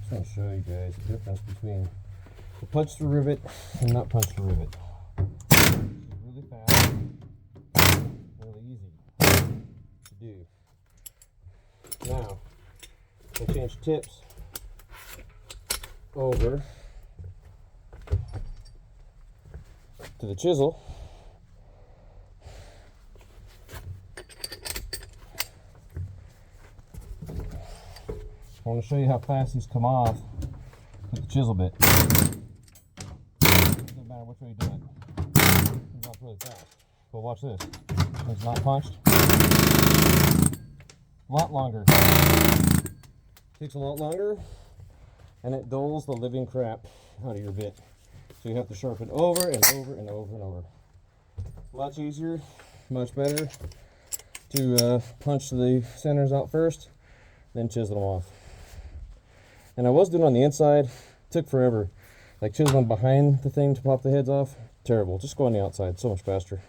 just want to show you guys the difference between the punch through rivet and not punch through rivet. This is really fast, really easy to do. Now, we'll change tips over to the chisel. I want to show you how fast these come off with the chisel bit. It doesn't matter which way you do it. It comes off really fast. But watch this. When it's not punched, a lot longer. Takes a lot longer, and it dulls the living crap out of your bit. So you have to sharpen over and over and over and over. Much easier, much better to punch the centers out first, then chisel them off. And I was doing on the inside, took forever. Like chiseling behind the thing to pop the heads off, terrible. Just go on the outside, so much faster.